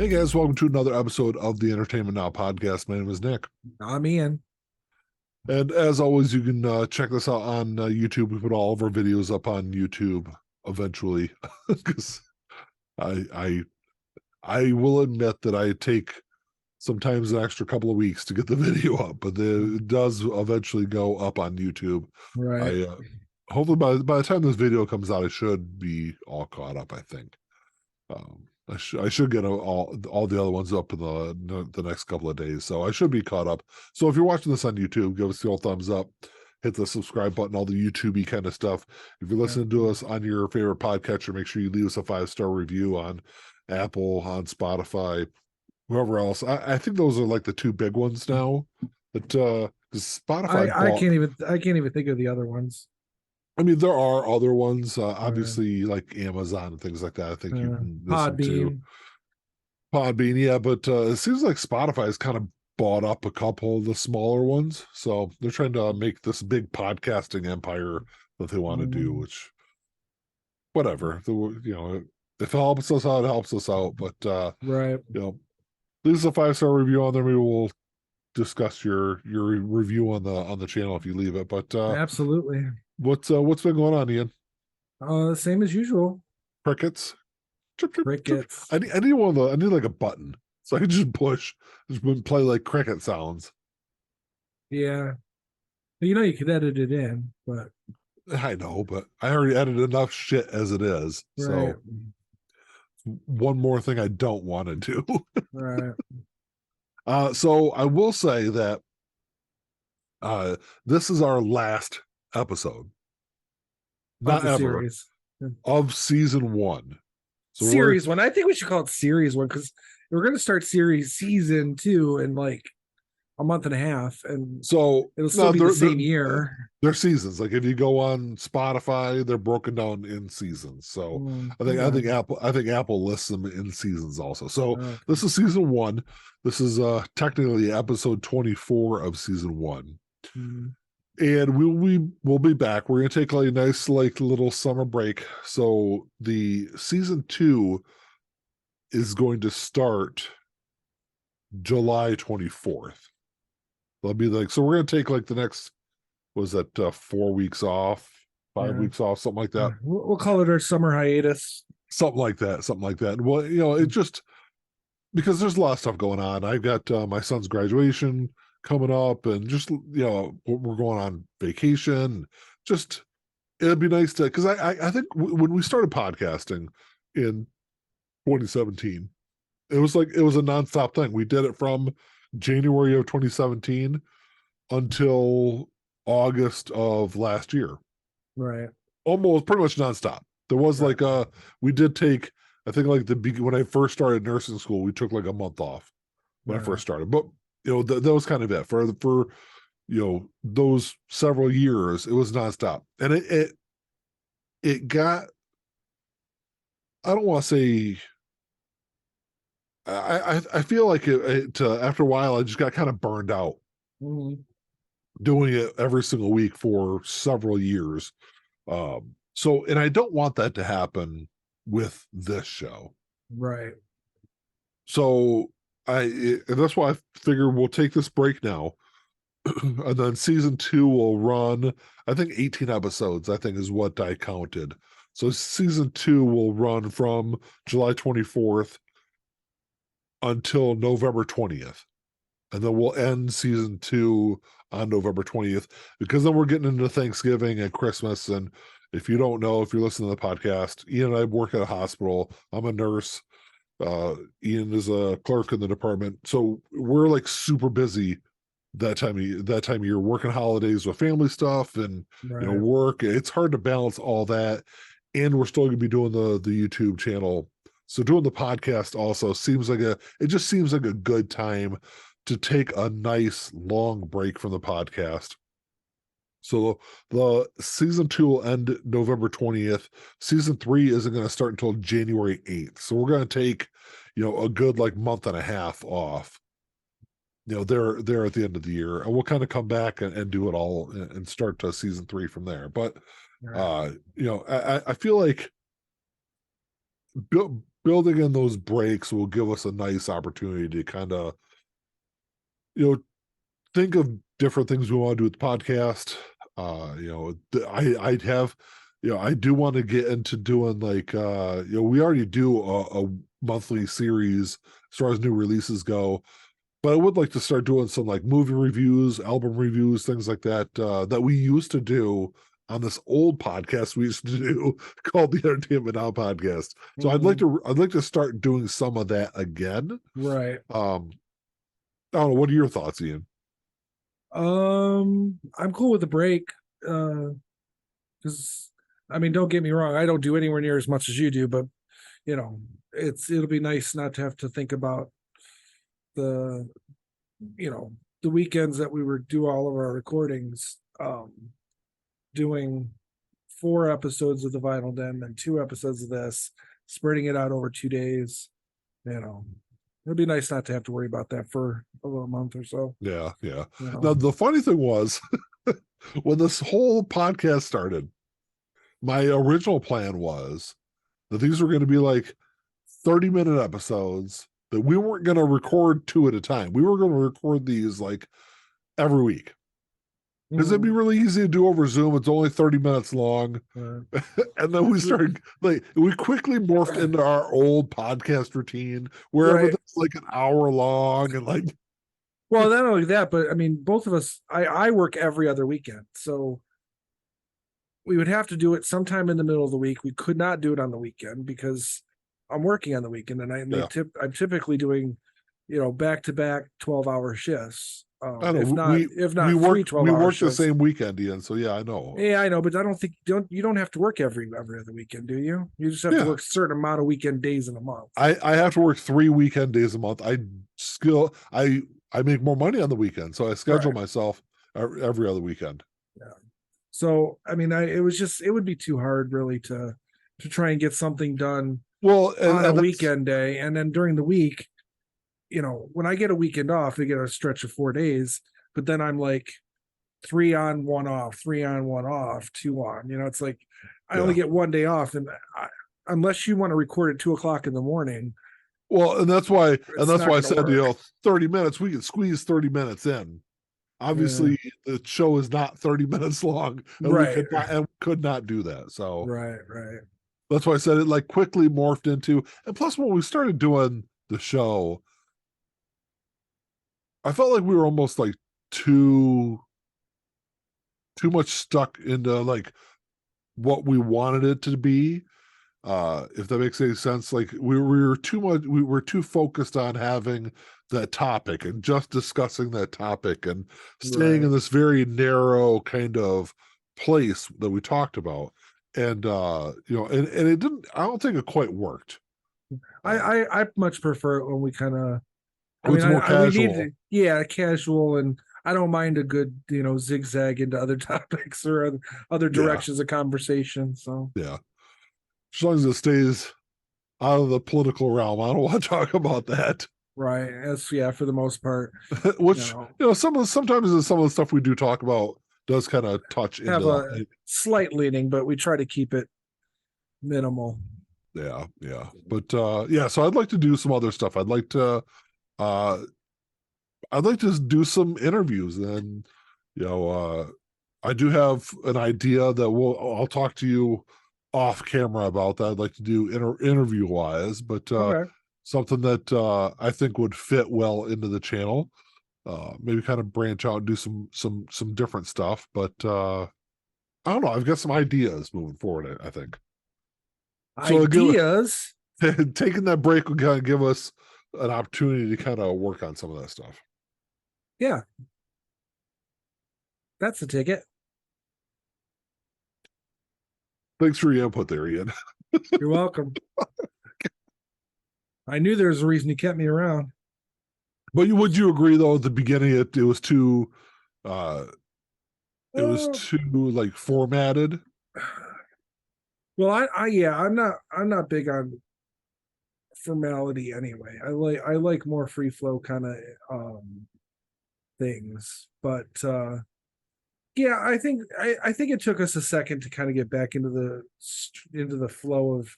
Hey guys, welcome to another episode of the Entertainment Now podcast. My name is Nick. I'm Ian. And as always, you can check this out on YouTube. We put all of our videos up on YouTube eventually because I I will admit that I take sometimes an extra couple of weeks to get the video up, but it does eventually go up on YouTube. Right. I hopefully by the time this video comes out, I should be all caught up, I think. I should get all the other ones up in the next couple of days, so I should be caught up. So if you're watching this on YouTube, give us the old thumbs up, hit the subscribe button, all the YouTubey kind of stuff. If you're listening to us on your favorite podcatcher, make sure you leave us a 5-star review on Apple, on Spotify, whoever else. I think those are like the two big ones now. That Spotify I can't even think of the other ones. I mean, there are other ones, Right. obviously, like Amazon and things like that. I think you can listen to Podbean. Podbean, yeah, but it seems like Spotify has kind of bought up a couple of the smaller ones, so they're trying to make this big podcasting empire that they want to do. Which, whatever, if it helps us out, it helps us out. But Right. leave us a 5-star review on there. Maybe we'll discuss your review on the channel if you leave it. But Absolutely. what's been going on, Ian? Same as usual. Crickets. Crickets. I need one of the. I need like a button so I can just play like cricket sounds. Yeah. You could edit it in, but I know, but I already edited enough shit as it is. right. So one more thing I don't want to do. Right. So I will say that this is our last episode, not ever, series. of season 1. So Series 1. I think we should call it Series 1 because we're going to start season 2 in like a month and a half, and so it'll still be the same year. They're seasons. Like if you go on Spotify, they're broken down in seasons. So I think Apple lists them in seasons also. So this is season 1. This is technically episode 24 of season 1. And we'll be back. We're gonna take like a nice like little summer break. So the season 2 is going to start July 24th. They'll be like, so we're gonna take like the next, was that 4 weeks off, 5 weeks off, something like that. We'll call it our summer hiatus. Something like that. Well, it just because there's a lot of stuff going on. I've got my son's graduation coming up, and just we're going on vacation. Just it'd be nice to, because I think when we started podcasting in 2017, it was a nonstop thing. We did it from January of 2017 until August of last year. Right. Almost pretty much nonstop. There was we did take, I think like when I first started nursing school, we took like a month off when I first started. But that was kind of it for those several years. It was nonstop, and it got, I don't want to say, I feel like it after a while I just got kind of burned out doing it every single week for several years. So, and I don't want that to happen with this show. Right. So and that's why I figure we'll take this break now. And then season 2 will run, I think 18 episodes, I think is what I counted. So season 2 will run from July 24th until November 20th. And then we'll end season 2 on November 20th, because then we're getting into Thanksgiving and Christmas. And if you don't know, if you're listening to the podcast, Ian and I work at a hospital. I'm a nurse. Ian is a clerk in the department. So we're like super busy that time of year, working holidays with family stuff and work. It's hard to balance all that. And we're still going to be doing the YouTube channel. So doing the podcast also it just seems like a good time to take a nice long break from the podcast. So the season 2 will end November 20th. Season 3 isn't going to start until January 8th. So we're going to take, a good like month and a half off. They're at the end of the year, and we'll kind of come back and do it all and start season 3 from there. But I feel like building in those breaks will give us a nice opportunity to kind of, you know, think of different things we want to do with the podcast. I'd have, I do want to get into doing like, we already do a monthly series as far as new releases go, but I would like to start doing some like movie reviews, album reviews, things like that, that we used to do on this old podcast we used to do called the Entertainment Now podcast. So Mhm. I'd like to start doing some of that again. Right. I don't know. What are your thoughts, Ian? I'm cool with the break. Because I mean, don't get me wrong, I don't do anywhere near as much as you do, but you know, it'll be nice not to have to think about the you know the weekends that we were do all of our recordings. Doing 4 episodes of the Vinyl Den and 2 episodes of this, spreading it out over 2 days. You know, it'd be nice not to have to worry about that for a little month or so. Yeah, yeah. You Now know, the funny thing was, when this whole podcast started, my original plan was that these were going to be like 30-minute episodes that we weren't going to record two at a time. We were going to record these like every week because it'd be mm, really easy to do over Zoom. It's only 30 minutes long. uh, And then we started like we quickly morphed into our old podcast routine where right. everything's like an hour long and like Well, not only that, but I mean, both of us, I work every other weekend. So we would have to do it sometime in the middle of the week. We could not do it on the weekend because I'm working on the weekend and yeah. I'm typically doing, back to back 12-hour shifts. I know If not three we 12-hour work the shifts. same weekend, Ian. So yeah, I know. Yeah, I know, but I don't think you don't have to work every other weekend, do you? You just have to Yeah, work a certain amount of weekend days in a month. I have to work 3 weekend days a month. Skill I make more money on the weekend, so I schedule Right. myself every other weekend. Yeah. So I mean, it would be too hard really to try and get something done Well, on a and that's weekend day, and then during the week, when I get a weekend off, I get a stretch of 4 days, but then I'm like 3 on, 1 off, 3 on, 1 off, 2 on. It's like I only yeah. get one day off, and unless you want to record at 2 o'clock in the morning, Well, and it's that's not why I going to said, work. 30 minutes. We can squeeze 30 minutes in. Yeah. Obviously, the show is not 30 minutes long, and Right, we could not do that. So right. that's why I said it like quickly morphed into. And plus, when we started doing the show, I felt like we were almost like too too much stuck into like what we wanted it to be. If that makes any sense, like we were too much, we were too focused on having that topic and just discussing that topic and staying in right. this very narrow kind of place that we talked about. And and it didn't, I don't think it quite worked. I Uh I much prefer it when we kind of. I it's mean, more we need to, casual. yeah, casual, and I don't mind a good, zigzag into other topics or other Yeah, directions of conversation. So, yeah. As long as it stays out of the political realm, I don't want to talk about that. right, as yeah, for the most part, you Which, know, sometimes some of the stuff we do talk about does kind of touch have into a slight leaning, but we try to keep it minimal. yeah, yeah. But yeah, so I'd like to do some other stuff. Uh I'd like to do some interviews, and you know, I do have an idea that I'll talk to you off camera about that. I'd like to do interview wise, but Okay. something that I think would fit well into the channel. Maybe kind of branch out and do some different stuff, but I don't know. I've got some ideas moving forward, I think. So Ideas. taking that break will kind of give us an opportunity to kind of work on some of that stuff. Yeah, that's the ticket. Thanks for your input there, Ian. You're welcome. I knew there was a reason you kept me around. But would you agree though? At the beginning, it was too uh it was Uh, too like formatted. well, yeah, I'm not big on formality anyway. I like more free flow kind of things. But yeah, I think it took us a second to kind of get back into the flow of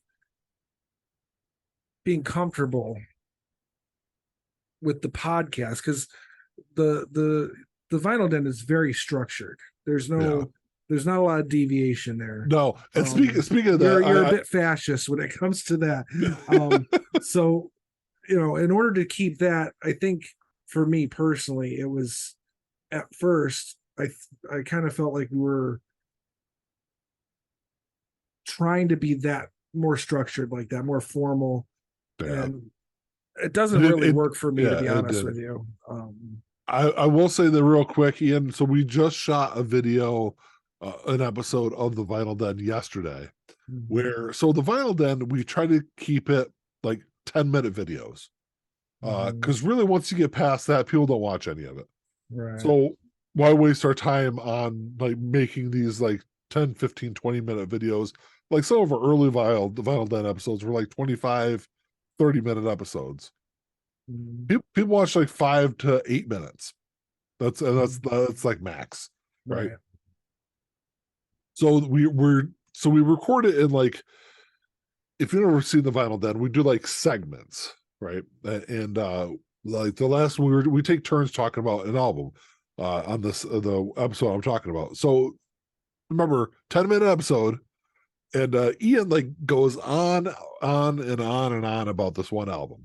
being comfortable with the podcast, because the Vinyl Den is very structured. There's Yeah. no there's not a lot of deviation there. No. And speaking of You're that, you're a bit fascist when it comes to that. So in order to keep that, I think for me personally, it was at first I kind of felt like we were trying to be that more structured, like that, more formal, yeah. and it doesn't really work for me, to Yeah, be it honest did. with you. I will say that real quick, Ian. So we just shot a video, an episode of the Vinyl Den yesterday, where so the Vinyl Den, we try to keep it like 10-minute videos. Because really once you get past that, people don't watch any of it. Right. So why waste our time on like making these like 10, 15, 20-minute videos? Like some of our early the Vinyl Den episodes were like 25, 30-minute episodes. People watch like 5 to 8 minutes. That's like max, right? Right. So we record it in like, if you've never seen the Vinyl Den, we do like segments, right? And like the last one, we take turns talking about an album on this the episode I'm talking about. So remember, 10-minute episode, and Ian like goes on and on and on about this one album.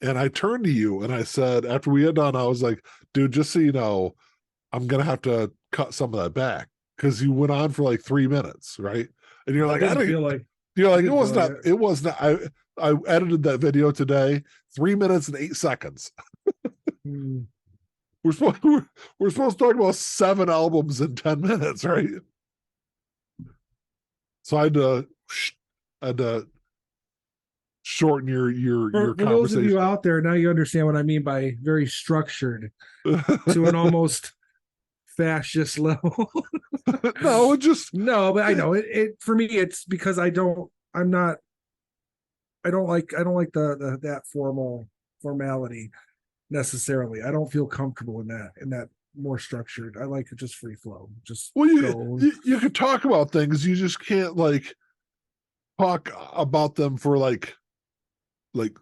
And I turned to you and I said, after we had done, I was like, dude, just so you know, I'm gonna have to cut some of that back, because you went on for like 3 minutes, right? And you're like, I didn't feel like you're like, it. it was not. I edited that video today, 3 minutes and 8 seconds. We're supposed we're supposed to talk about 7 albums in 10 minutes, right? So I had to shorten your For conversation. those of you out there, now you understand what I mean by very structured to an almost fascist level. No, no, but I know it for me. It's because I don't like the that formality necessarily. I don't feel comfortable in that more structured. I like it just free flow. Just well, go. you could talk about things, you just can't like talk about them for like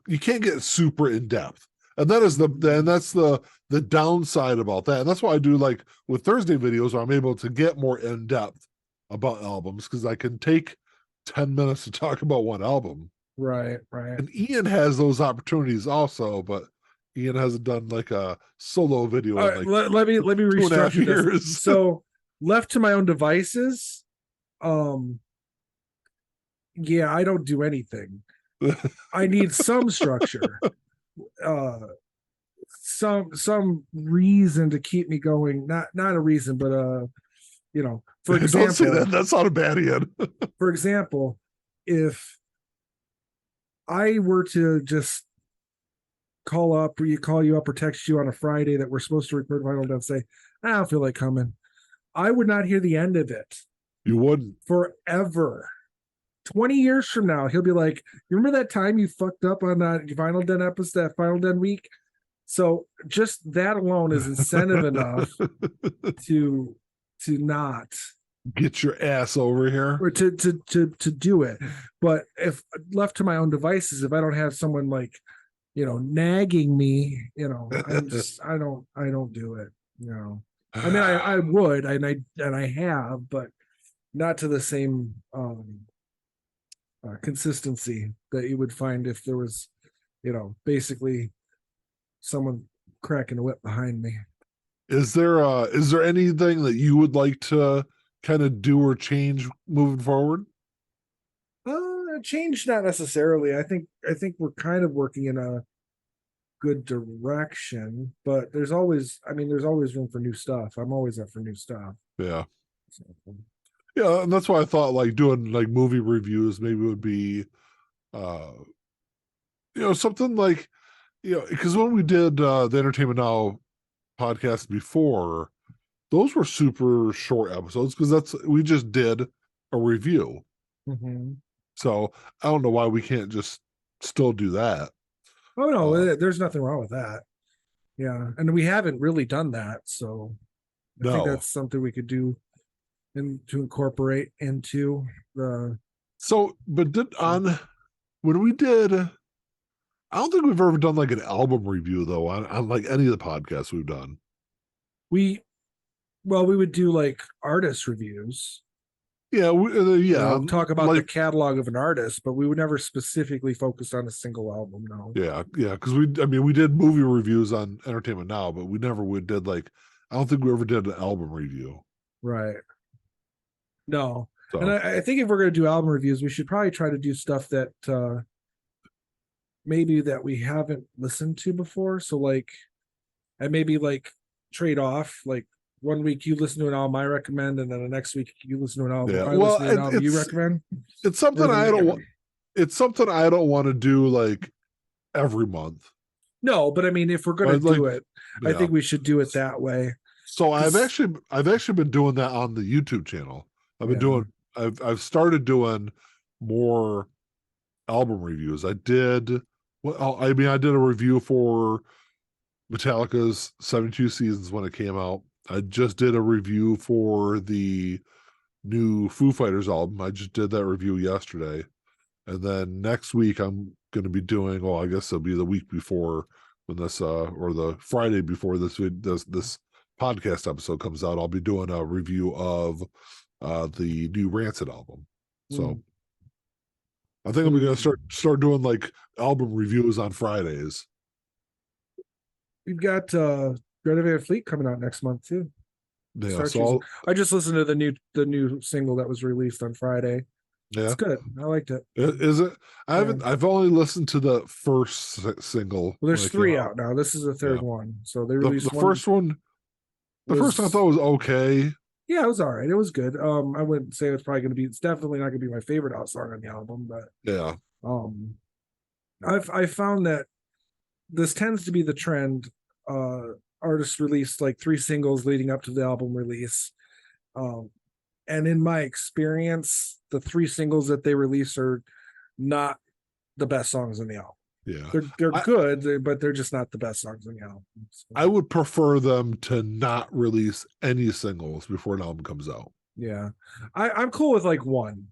you can't get super in depth. And that's the downside about that. And that's why I do like with Thursday videos, where I'm able to get more in depth about albums, because I can take 10 minutes to talk about one album. Right. And Ian has those opportunities also, but Ian hasn't done like a solo video in like let me 2.5 years. This. So left to my own devices, yeah, I don't do anything. I need some structure, some reason to keep me going. Not a reason, but for example, don't say that. That's not a bad Ian. For example, if I were to just call you up or text you on a Friday that we're supposed to record Vinyl Den, say, I don't feel like coming, I would not hear the end of it. You wouldn't. Forever. 20 years from now, he'll be like, you remember that time you fucked up on that Vinyl Den episode, that Vinyl Den week? So just that alone is incentive enough to not get your ass over here, or to do it. But if left to my own devices, if I don't have someone like nagging me, I don't do it. I mean, I would, and I have, but not to the same consistency that you would find if there was, basically someone cracking a whip behind me. Is there anything that you would like to kind of do or change moving forward? Change, not necessarily. I think we're kind of working in a good direction, but there's always room for new stuff. I'm always up for new stuff. Yeah. So, yeah, and that's why I thought like doing like movie reviews maybe would be something like, because when we did the Entertainment Now podcast before, those were super short episodes, because we just did a review. So I don't know why we can't just still do that. Oh no, there's nothing wrong with that. Yeah, and we haven't really done that, so I think that's something we could do and to incorporate into the. So, but when we did I don't think we've ever done like an album review though on like any of the podcasts we've done. We well, we would do like artist reviews, Yeah, yeah, talk about the like catalog of an artist, but we would never specifically focus on a single album. No. yeah, because I mean, we did movie reviews on Entertainment Now, but we never would did like, I don't think we ever did an album review. Right. No. And So I think if we're going to do album reviews, we should probably try to do stuff that maybe that we haven't listened to before. So like, and maybe like trade off. Like one week you listen to an album I recommend, and then the next week you listen to an album yeah, I well, listen to an album you recommend. it's something Or the I don't want. It's something I don't want to do like every month. No, but I mean, if we're going to Like, do it, I yeah. think we should do it that way. So I've 'Cause- actually been doing that on the YouTube channel. I've been Yeah. doing I've started doing more album reviews. I did well, I mean, I did a review for Metallica's 72 Seasons when it came out. I just did a review for the new Foo Fighters album. I just did that review yesterday. And then next week I'm going to be doing, well, I guess it'll be the week before when this or the Friday before this podcast episode comes out, I'll be doing a review of the new Rancid album. So I think I'm going to start doing like album reviews on Fridays. We've got Greta Van Fleet coming out next month too. Yeah, so I just listened to the new single that was released on Friday. yeah, it's good. I liked it. Is it? I haven't. I've only listened to the first single. Well, there's 3 out now. This is the third one. So they released the first one. The first one I thought was okay. Yeah, it was all right. It was good. I wouldn't say it's probably going to be. It's definitely not going to be my favorite out song on the album, but yeah. I found that this tends to be the trend. Artists release like 3 singles leading up to the album release. And in my experience, the 3 singles that they release are not the best songs in the album. Yeah, they're good, but they're just not the best songs in the album. So. I would prefer them to not release any singles before an album comes out. Yeah, I'm cool with like 1,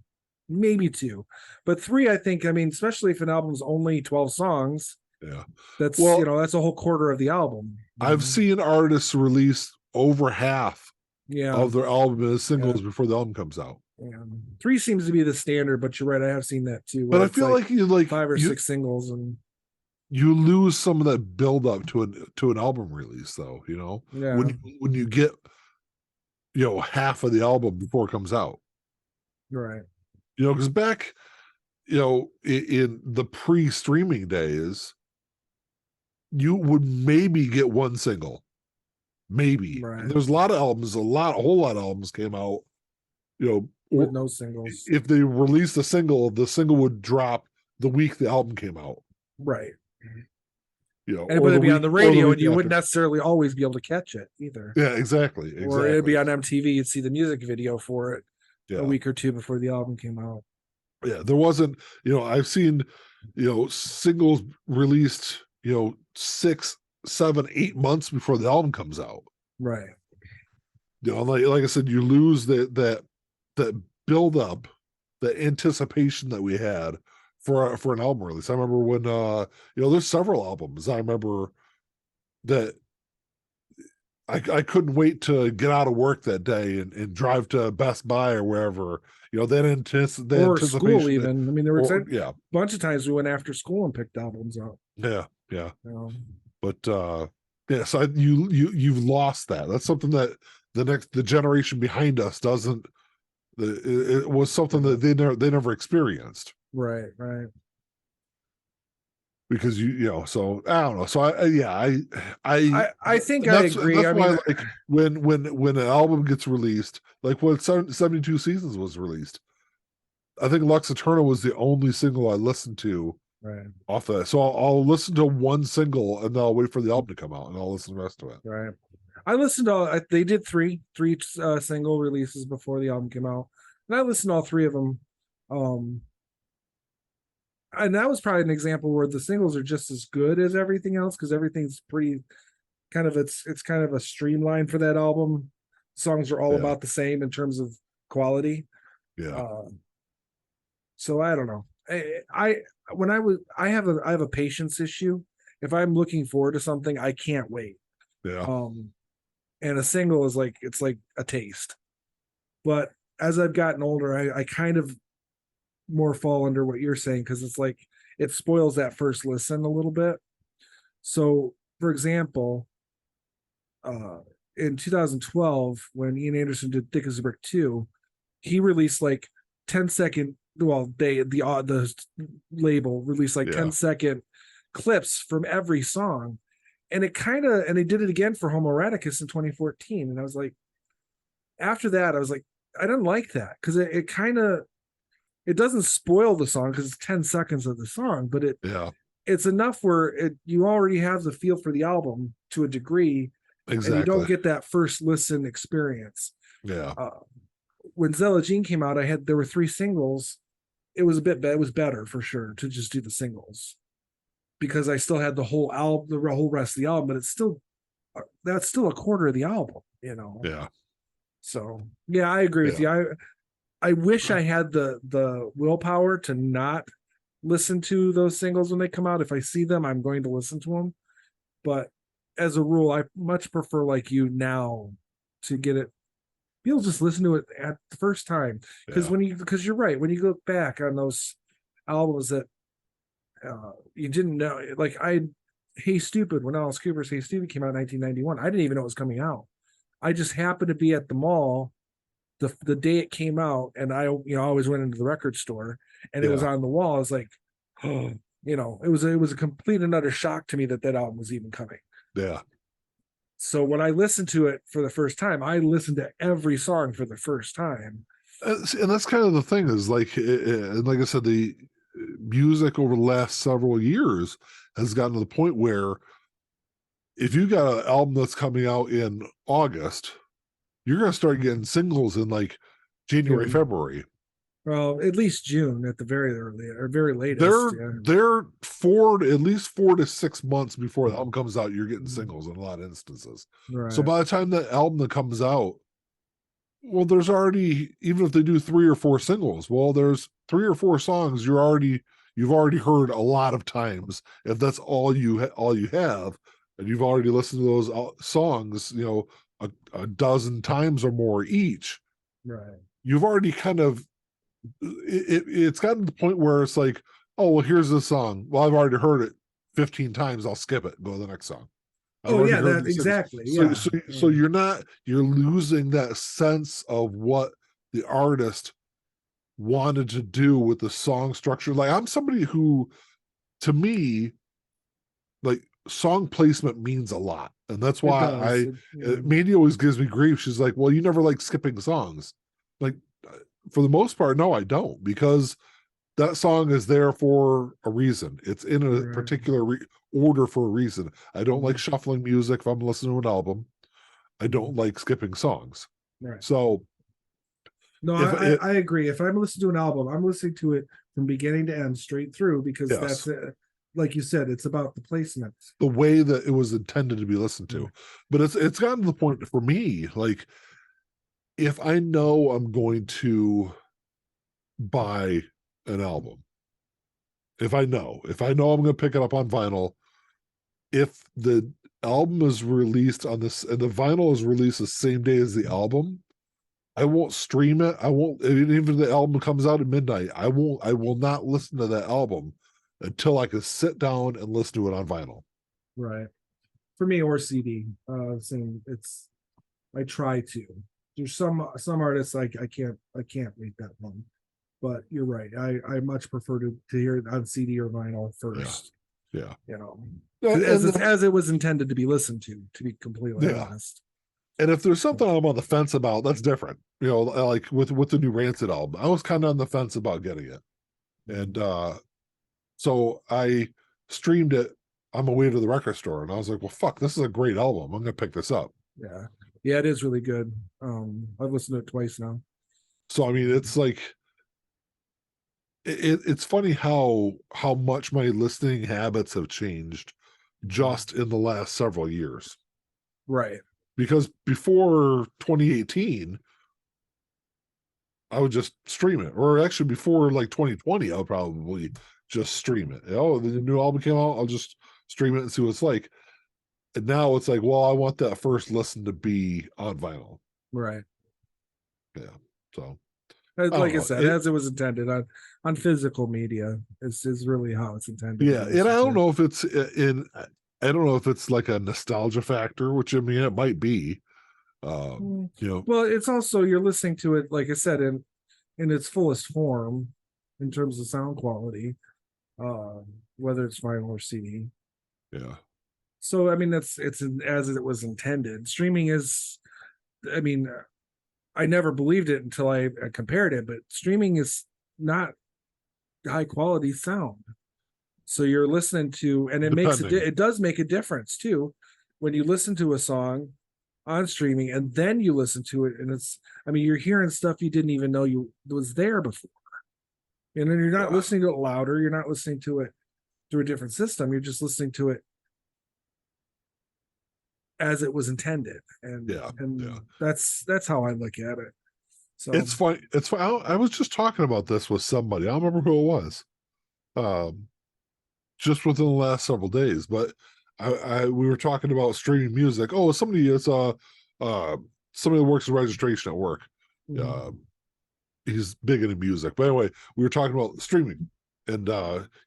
maybe 2, but 3. I think. I mean, especially if an album's only 12 songs. Yeah, that's that's a whole quarter of the album. I've seen artists release over half of their album as singles before the album comes out. Yeah. 3 seems to be the standard, but you're right. I have seen that too. But I feel like you like 5 or 6 singles, and you lose some of that build up to an album release, though. You know, when you get half of the album before it comes out, right? You know, because back, in the pre-streaming days, you would maybe get 1 single, maybe. Right. And there's a lot of albums, a whole lot of albums came out, with no singles. If they released the single would drop the week the album came out. Right. And it would be on the radio, and you wouldn't necessarily always be able to catch it either. Yeah, exactly. Or it'd be on MTV. You'd see the music video for it a week or 2 before the album came out. Yeah, there wasn't. I've seen, singles released, 6, 7, 8 months before the album comes out. Right. Like I said, you lose that build up, the anticipation that we had for an album release. I remember when there's several albums. I remember that I couldn't wait to get out of work that day and drive to Best Buy or wherever. That anticipation. Or school even. I mean, there were a bunch of times we went after school and picked albums up. Yeah. But so you've lost that. That's something that the generation behind us doesn't. It was something that they never experienced. Right. Because so I don't know. So I think I agree. That's why, like when an album gets released, like when 72 Seasons was released, I think Lux Eterna was the only single I listened to off of that. So I'll listen to 1 single and then I'll wait for the album to come out and I'll listen to the rest of it. Right. I listened to they did three single releases before the album came out, and I listened to all 3 of them. And that was probably an example where the singles are just as good as everything else, because everything's pretty kind of it's kind of a streamline for that album. Songs are all about the same in terms of quality. Yeah. So I don't know. I when I have a patience issue. If I'm looking forward to something, I can't wait. Yeah. Um, and a single is like it's like a taste. But as I've gotten older, I kind of more fall under what you're saying because it's like it spoils that first listen a little bit. So, for example, uh, in 2012, when Ian Anderson did "Thick as a Brick" 2, he released like 10-second. Well, the label released like Yeah. 10-second clips from every song, and it kind of and they did it again for Homoeroticus in 2014, and I was like, after that, I was like, I didn't like that because it kind of it doesn't spoil the song because it's 10 seconds of the song, but Yeah. it's enough where you already have the feel for the album to a degree, and you don't Exactly. get that first listen experience. Yeah. Uh, when Zella Jean came out, there were 3 singles. It was better for sure to just do the singles because I still had the whole album, the whole rest of the album, but it's still that's still a quarter of the album, you know. Yeah. So yeah, I agree with Yeah. you. I wish I had the willpower to not listen to those singles when they come out. If I see them, I'm going to listen to them. But as a rule, I much prefer like you now to get it. You'll just listen to it at the first time Yeah. because you're right. When you look back on those albums that you didn't know, like Hey Stupid, when Alice Cooper's Hey Stupid came out in 1991, I didn't even know it was coming out. I just happened to be at the mall the day it came out, and I always went into the record store, and it was Yeah. on the wall. I was like, oh, it was a complete and utter shock to me that album was even coming. Yeah. So when I listened to it for the first time, I listened to every song for the first time. And that's kind of the thing is like, and like I said, the music over the last several years has gotten to the point where if you got an album that's coming out in August, you're going to start getting singles in like January, June. February. Well, at least June at the very early or very latest. They're Yeah. they're at least 4 to 6 months before the album comes out. You're getting singles in a lot of instances. So Right. by the time the album that comes out, well, there's already, even if they do 3 or 4 singles, well, there's 3 or 4 songs you've already heard a lot of times. If that's all you have, and you've already listened to those songs, a dozen times or more each, Right. you've already kind of it's gotten to the point where it's like, oh, well, here's this song. Well, I've already heard it 15 times. I'll skip it and go to the next song. I've Oh already yeah, heard that these singles. exactly. So, Yeah. so, so you're losing that sense of what the artist wanted to do with the song structure. Like, I'm somebody who, to me, like, song placement means a lot. And that's It why does. Mandy always gives me grief. She's like, well, you never like skipping songs. Like, for the most part, no, I don't, because that song is there for a reason. It's in a Right. particular order for a reason. I don't like Mhm. shuffling music if I'm listening to an album. I don't like skipping songs. Right. So No, if it, I agree. If I'm listening to an album, I'm listening to it from beginning to end, straight through, because that's yes, it. Like you said, it's about the placement. the way that it was intended to be listened Yeah. to, but it's gotten to the point for me, like, if I know I'm going to buy an album, if I know I'm going to pick it up on vinyl, if the album is released on this and the vinyl is released the same day as the album, I won't stream it. I won't, even if the album comes out at midnight, I will not listen to that album until I can sit down and listen to it on vinyl. Right. For me or CD. Same. I try to. There's some artists I can't make that one. But you're right. I much prefer to hear it on CD or vinyl Yeah. first. Yeah. You know, And as it was intended to be listened to be completely yeah. honest. And if there's something I'm on the fence about, that's different. Like with the new Rancid album, I was kind of on the fence about getting it. And so I streamed it on my way to the record store, and I was like, well, fuck, this is a great album. I'm gonna pick this up. Yeah. Yeah, it is really good. I've listened to it twice now. So I mean, it's like it's funny how much my listening habits have changed just in the last several years. Right. Because before 2018, I would just stream it. Or actually before like 2020, I would probably just stream it. Oh, the new album came out, I'll just stream it and see what it's like. And now it's like, well, I want that first listen to be on vinyl. Right. Yeah. So I don't Like I know. said, as it was intended on physical media is really how it's intended to Yeah, be and I listened don't to. know if it's in. I don't know if it's like a nostalgia factor, which I mean it might be. Mm. You know, Well, it's also you're listening to it, like I said, in its fullest form in terms of sound quality, uh, whether it's vinyl or CD. yeah, So I mean, as it was intended. Streaming is, I mean, I never believed it until I compared it, but streaming is not high quality sound. So you're listening to, and depending. it does make a difference too when you listen to a song on streaming and then you listen to it, and I mean, you're hearing stuff you didn't even know you was there before, and then you're not Yeah, listening to it louder, you're not listening to it through a different system, you're just listening to it as it was intended, yeah, and yeah. that's how I look at it. So It's fine. It's fine. I was just talking about this with somebody. I don't remember who it was. Um, just within the last several days, but we were talking about streaming music. Oh, uh somebody that works in registration at work. mhm. Uh, he's big into music. But anyway, we were talking about streaming, and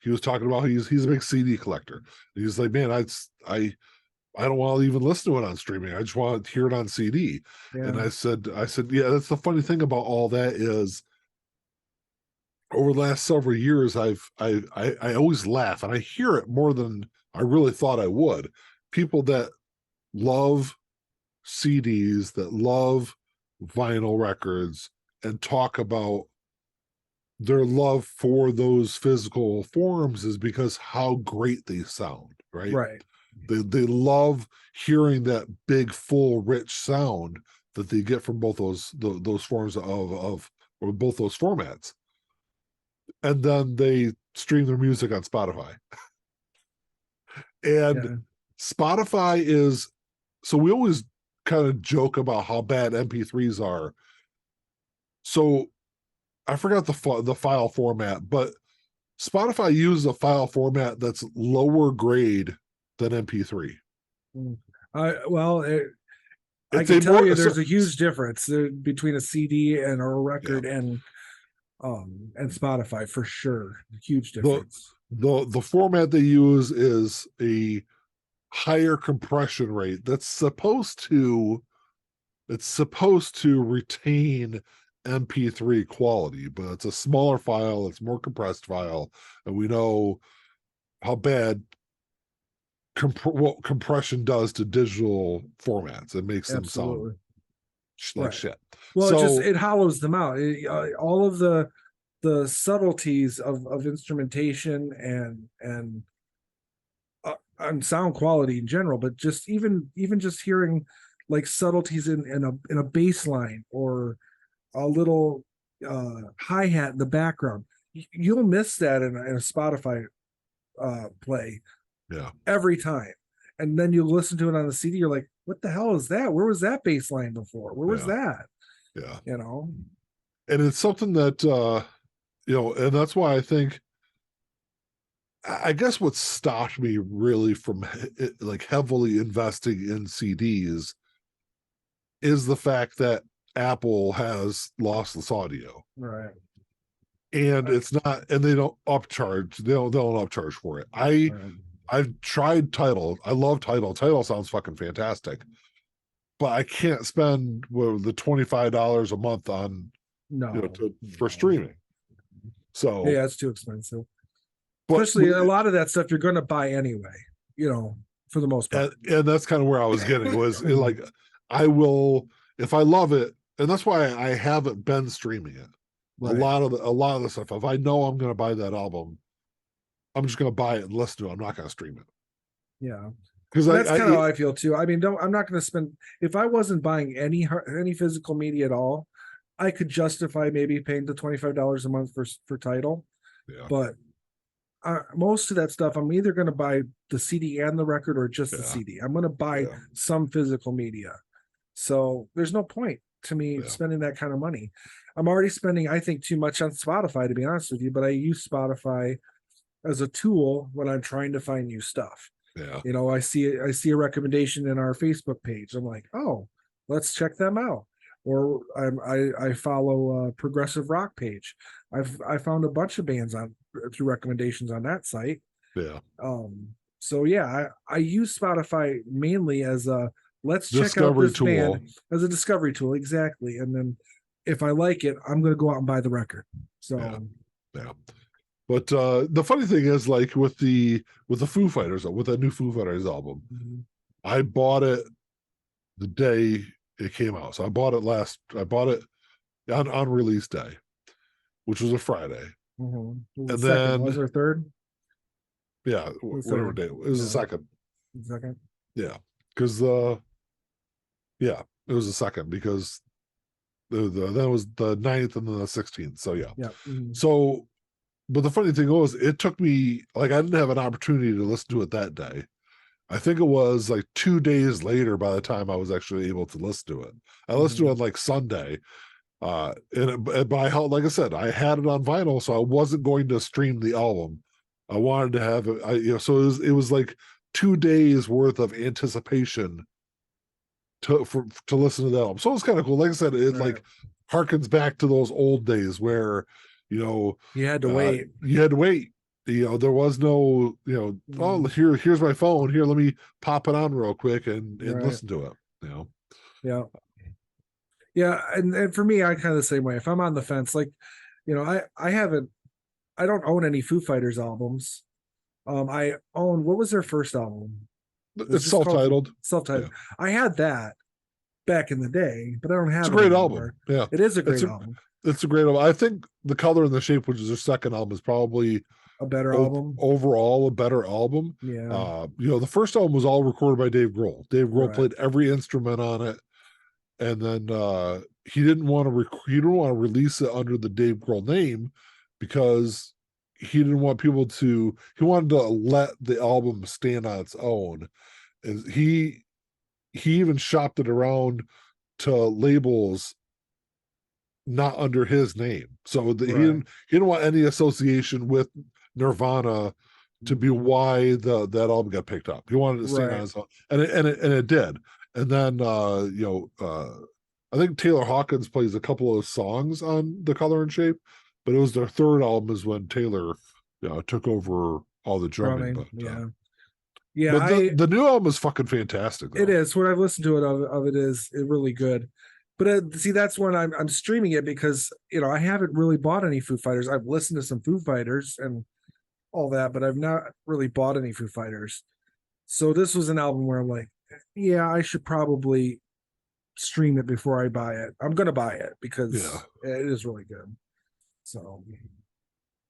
he was talking about he's a big CD collector. And he's like, man, I don't want to even listen to it on streaming. I just want to hear it on CD. And Yeah, I said, yeah, that's the funny thing about all that is over the last several years, I always laugh and I hear it more than I really thought I would. People that love CDs, that love vinyl records, and talk about their love for those physical forms is because how great they sound, right? right, They love hearing that big, full, rich sound that they get from both those forms of or both those formats, and then they stream their music on Spotify. And yeah, Spotify is so we always kind of joke about how bad MP3s are. So I forgot the file format, but Spotify uses a file format that's lower grade than MP3. mm. I It's can a tell more you so, there's a huge difference between a CD and a yeah. record and Spotify for sure. Huge The difference. the format they use is a higher compression rate that's supposed to retain MP3 quality, but it's a smaller file, it's more compressed file, and we know how bad what compression does to digital formats. It makes them sound Absolutely. like Right. shit. Well, So it hollows them out. All of the subtleties of instrumentation and sound quality in general, but just even just hearing like subtleties in a bass line or a little hi hat in the background, you'll miss that in a Spotify play yeah, every time. And then you listen to it on the CD, you're like, what the hell is that? Where was that bass line before? Where was yeah, that? yeah. You know? And it's something that and that's why I think I guess what stopped me really from like heavily investing in CDs is the fact that Apple has lossless audio, Right. and I, it's not, and they don't upcharge. They don't upcharge for it. right. I've tried Title. I love Title. Title sounds fucking fantastic, but I can't spend the $25 a month on No, for no. streaming. So, Yeah, it's too expensive. but Especially a lot of that stuff you're going to buy anyway, for the most part. and that's kind of where I was getting was like I will if I love it, and that's why I haven't been streaming it. Right. A lot of the stuff. If I know I'm going to buy that album, I'm just going to buy it and listen to it. I'm not going to stream it Yeah. because And that's kind of how I feel too. I mean, I'm not going to spend, if I wasn't buying any physical media at all, I could justify maybe paying the $25 a month for title. yeah, But most of that stuff, I'm either going to buy the CD and the record or just the yeah, CD. I'm going to buy yeah, some physical media. So there's no point. to me Yeah. spending that kind of money. I'm already spending, I think, too much on Spotify, to be honest with you, but I use Spotify as a tool when I'm trying to find new stuff. Yeah. You know, I see a recommendation in our Facebook page. I'm like, oh, let's check them out. Or I follow a progressive rock page. I found a bunch of bands on through recommendations on that site. Yeah. So yeah, I use Spotify mainly as a let's check out Discovery this tool. band as a discovery tool, exactly. And then if I like it, I'm gonna go out and buy the record. So Yeah. But the funny thing is, like with the Foo Fighters, with that new Foo Fighters album, I bought it the day it came out. So I bought it on release day, which was a Friday. The And second then was our third. yeah, whatever Third. day it was, the second. Second. Yeah, because yeah, it was the second because that was the 9th and then the 16th. So yeah. Yeah. So, but the funny thing was, it took me, like, I didn't have an opportunity to listen to it that day. I think it was like 2 days later by the time I was actually able to listen to it. I listened to it on like Sunday. And by how, like I said, I had it on vinyl, so I wasn't going to stream the album. I wanted to have it, so it was like 2 days worth of anticipation to listen to that album. So it was kind of cool. Like I said, it like harkens back to those old days where, you had to wait. You had to wait. There was no, oh, here's my phone. Here, let me pop it on real quick and listen to it. Yeah. Yeah, and for me, I kind of the same way. If I'm on the fence, like, I don't own any Foo Fighters albums. I own, what was their first album? It's self-titled. Self-titled. Yeah. I had that back in the day, but I don't have it. It's a great anymore. album. Yeah, it is a great album. It's a great album. I think The Color and the Shape, which is their second album, is probably a better album. Overall, a better album. Yeah. The first album was all recorded by Dave Grohl. Dave Grohl played every instrument on it. And then he didn't want to release it under the Dave Grohl name because he didn't want people to. He wanted to let the album stand on its own, and he even shopped it around to labels not under his name. So he didn't want any association with Nirvana to be why that album got picked up. He wanted to stand on its own, and it did. And then I think Taylor Hawkins plays a couple of songs on The Color and Shape, but it was their third album is when Taylor took over all the drumming. But, yeah. But the new album is fucking fantastic, though. It is. What I've listened to of it is really good. But see, that's when I'm streaming it because I haven't really bought any Foo Fighters. I've listened to some Foo Fighters and all that, but I've not really bought any Foo Fighters. So this was an album where I'm like, yeah, I should probably stream it before I buy it. I'm gonna buy it because it is really good. So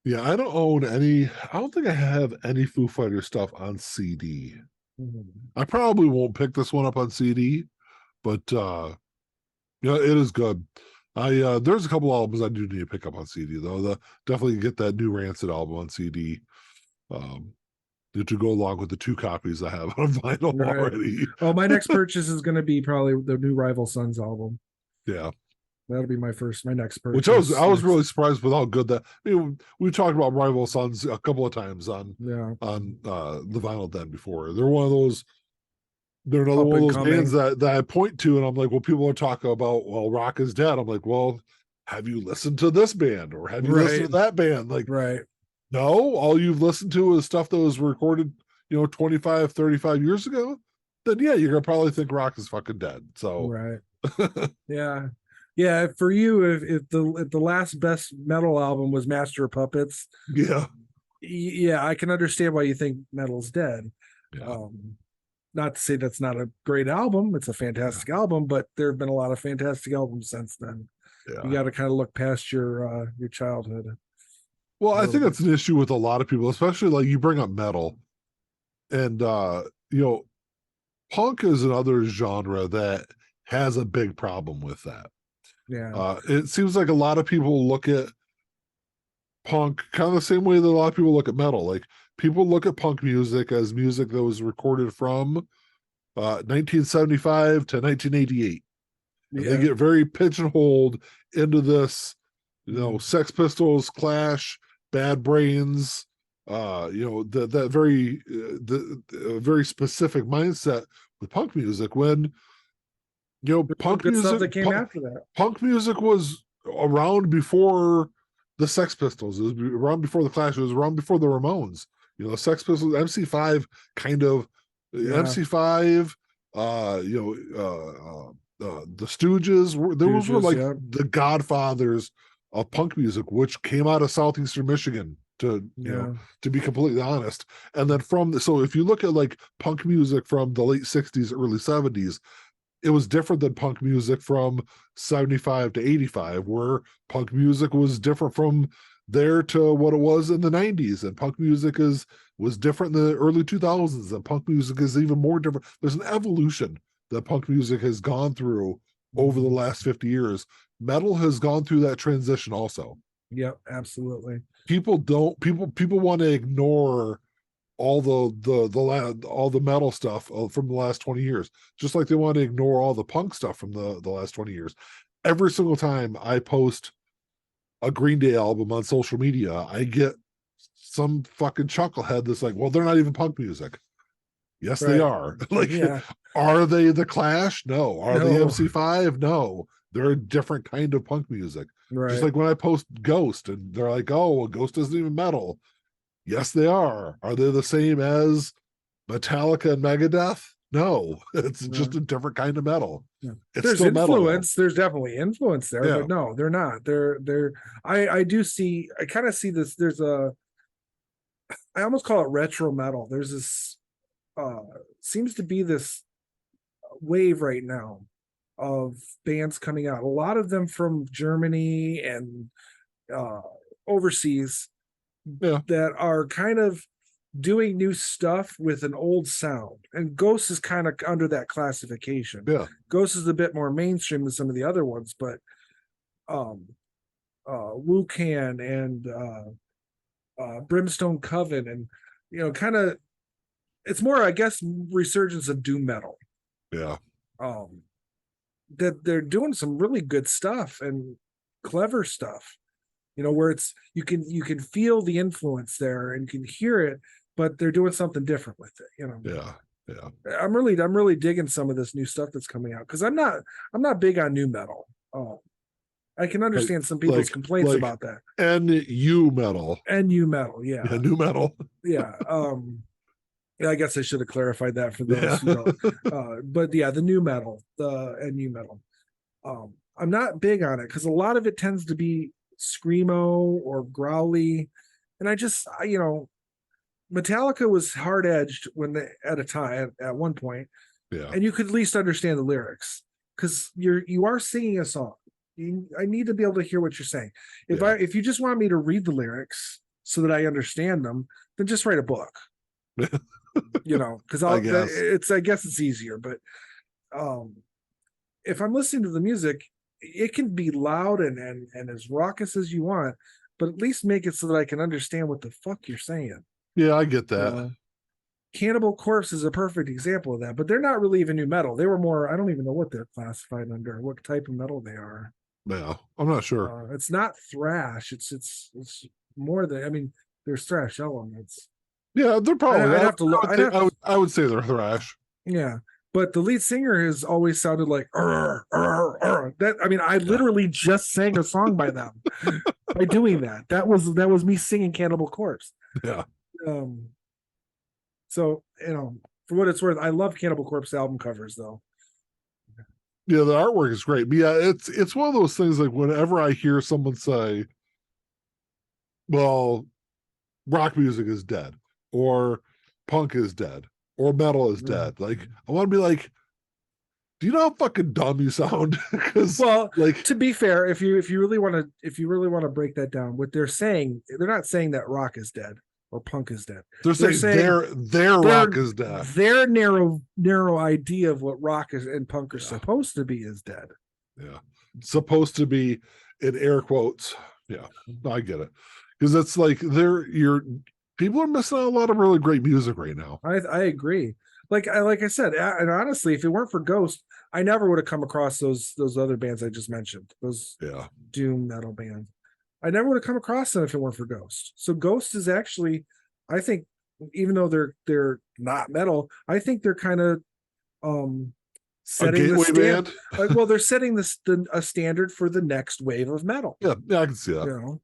yeah, I don't own any. I don't think I have any Foo Fighters stuff on CD. I probably won't pick this one up on CD, but it is good. There's a couple albums I do need to pick up on CD though. Definitely get that new Rancid album on CD. To go along with the 2 copies I have on vinyl already. Oh, my next purchase is going to be probably the new Rival Sons album. Yeah, that'll be my next purchase. Which I was really surprised with how good that. We talked about Rival Sons a couple of times on the Vinyl Den before. They're one of those. They're another one of those bands that I point to, and I'm like, well, people are talking about, well, rock is dead. I'm like, well, have you listened to this band or have you listened to that band? Like, no, all you've listened to is stuff that was recorded, 25, 35 years ago. Then yeah, you're gonna probably think rock is fucking dead. So yeah. For you, if the last best metal album was Master of Puppets, I can understand why you think metal's dead. Yeah. Not to say that's not a great album; it's a fantastic album, but there have been a lot of fantastic albums since then. You got to kind of look past your childhood. Well, I think that's an issue with a lot of people, especially like you bring up metal, and punk is another genre that has a big problem with that. Yeah, it seems like a lot of people look at punk kind of the same way that a lot of people look at metal. Like people look at punk music as music that was recorded from 1975 to 1988. and they Yeah. get very pigeonholed into this, Mm. Sex Pistols, Clash, Bad Brains, that very very specific mindset with punk music. When There's some good stuff that came after that. punk music was around before the Sex Pistols. It was around before the Clash. It was around before the Ramones. Sex Pistols, MC5, kind of Yeah. MC5. The Stooges. Those were Stooges, like yeah. the godfathers of punk music, which came out of southeastern Michigan. Yeah. To be completely honest, and then so if you look at like punk music from the late '60s, early '70s, it was different than punk music from 75 to 85, where punk music was different from there to what it was in the 90s, and punk music was different in the early 2000s, and punk music is even more different. There's an evolution that punk music has gone through over the last 50 years. Metal has gone through that transition also. Yep, absolutely. People want to ignore all all the metal stuff from the last 20 years, just like they want to ignore all the punk stuff from the last 20 years. Every single time I post a Green Day album on social media, I get some fucking chucklehead that's like, well, they're not even punk music. Yes, they are. Like, yeah. Are they the Clash? No. Are they No. MC5? No. They're a different kind of punk music. Right. Just like when I post Ghost and they're like, oh, well, Ghost isn't even metal. Yes, they are. Are they the same as Metallica and Megadeth? No, it's just a different kind of metal. Yeah. It's There's still influence. metal. There's definitely influence there, Yeah. but no, they're not. They're. I do see. I kind of see this. There's a. I almost call it retro metal. There's this. Seems to be this wave right now of bands coming out. A lot of them from Germany and overseas Yeah. that are kind of doing new stuff with an old sound. And Ghost is kind of under that classification. Yeah. Ghost is a bit more mainstream than some of the other ones, but Wukan and Brimstone Coven and kind of it's more, I guess, resurgence of doom metal. Yeah. That they're doing some really good stuff and clever stuff. Where it's you can feel the influence there and you can hear it, but they're doing something different with it. Yeah. I'm really digging some of this new stuff that's coming out because I'm not big on new metal. I can understand some people's complaints about that. NU metal. NU metal, yeah. New metal. Yeah. Yeah, I guess I should have clarified that for those who don't. But yeah, the new metal, the NU metal. I'm not big on it because a lot of it tends to be screamo or growly, and I just Metallica was hard edged at one point, yeah, and you could at least understand the lyrics because you are singing a song. I need to be able to hear what you're saying. If you just want me to read the lyrics so that I understand them, then just write a book. Because I guess it's easier. But if I'm listening to the music, it can be loud and as raucous as you want, but at least make it so that I can understand what the fuck you're saying. Yeah, I get that. Cannibal Corpse is a perfect example of that, but they're not really even new metal. They were more, I don't even know what they're classified under, what type of metal they are. Yeah, I'm not sure. It's not thrash. It's more than, there's thrash elements. Yeah, they're probably. I'd have to look. I would say they're thrash. Yeah, but the lead singer has always sounded like that. I literally just sang a song by them by doing that. That was me singing Cannibal Corpse. Yeah. So for what it's worth, I love Cannibal Corpse album covers though. Yeah, the artwork is great. But yeah, it's one of those things like whenever I hear someone say, well, rock music is dead, or punk is dead, or metal is dead. Like, I want to be like, do you know how fucking dumb you sound? Because to be fair, if you really want to break that down, what they're saying, they're not saying that rock is dead or punk is dead. They're saying their rock is dead. Their narrow idea of what rock is and punk are supposed to be is dead. Yeah, supposed to be in air quotes. Yeah, I get it. Because it's like people are missing out a lot of really great music right now. I agree. Like I said, and honestly, if it weren't for Ghost, I never would have come across those other bands I just mentioned, those Yeah. doom metal bands. I never would have come across them if it weren't for Ghost. So Ghost is actually, I think, even though they're not metal, I think they're kind of setting the gateway standard. band? Well, they're setting a standard for the next wave of metal. Yeah, I can see that. You know,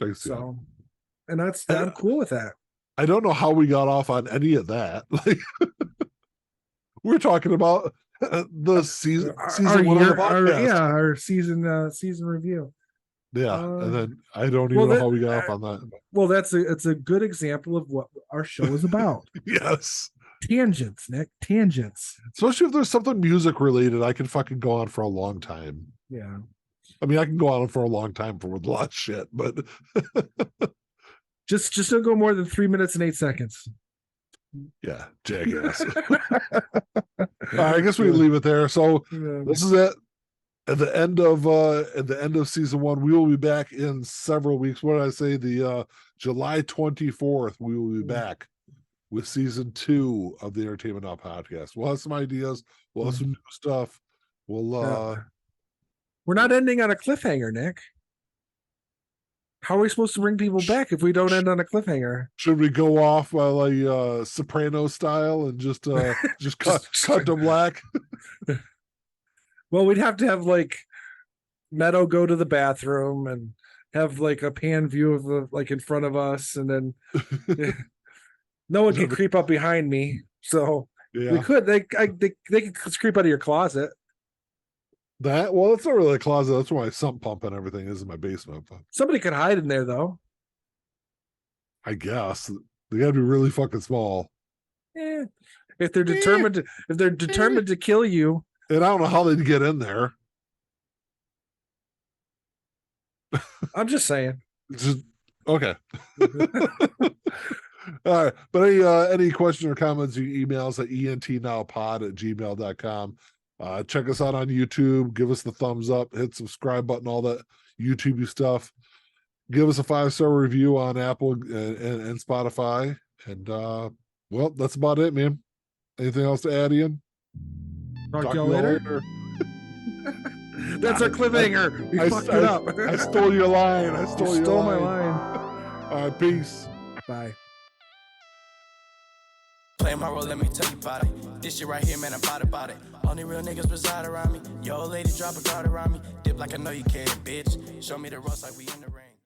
I can see that. so, and I'm cool with that. I don't know how we got off on any of that. Like, we're talking about the season one of the podcast. Our season review. Yeah, and then I don't even know how we got off on that. Well, it's a good example of what our show is about. Yes. Tangents, Nick. Tangents. Especially if there's something music related, I can fucking go on for a long time. Yeah. I mean, I can go on for a long time for a lot of shit, but just don't go more than 3 minutes and 8 seconds. Yeah, jackass. All right, I guess we can leave it there. So this is it. At the end of season 1, we will be back in several weeks. What did I say? The July 24th, we will be back with season 2 of the Entertainment Now podcast. We'll have some ideas. We'll have some new stuff. We'll we're not ending on a cliffhanger, Nick. How are we supposed to bring people back if we don't end on a cliffhanger? Should we go off like Soprano style and just cut to black? Well, we'd have to have like Meadow go to the bathroom and have like a pan view of the like in front of us, and then no one can creep up behind me. So we could they could creep out of your closet. Well, it's not really a closet. That's where my sump pump and everything is in my basement. But somebody could hide in there though. I guess they gotta be really fucking small. If they're determined to kill you. And I don't know how they'd get in there. I'm just saying. Okay. All right. But any question or comments, you email us at entnowpod@gmail.com. Check us out on YouTube. Give us the thumbs up. Hit subscribe button, all that YouTube stuff. Give us a 5-star review on Apple and Spotify. And well, that's about it, man. Anything else to add, Ian? Talk to y'all later. That's our cliffhanger. We fucked it up. I stole your line. You stole my line. All right, peace. Bye. Play my role, let me tell you about it. This shit right here, man, about it. Only real niggas reside around me. Your old lady drop a guard around me. Dip like I know you can, bitch. Show me the ropes like we in the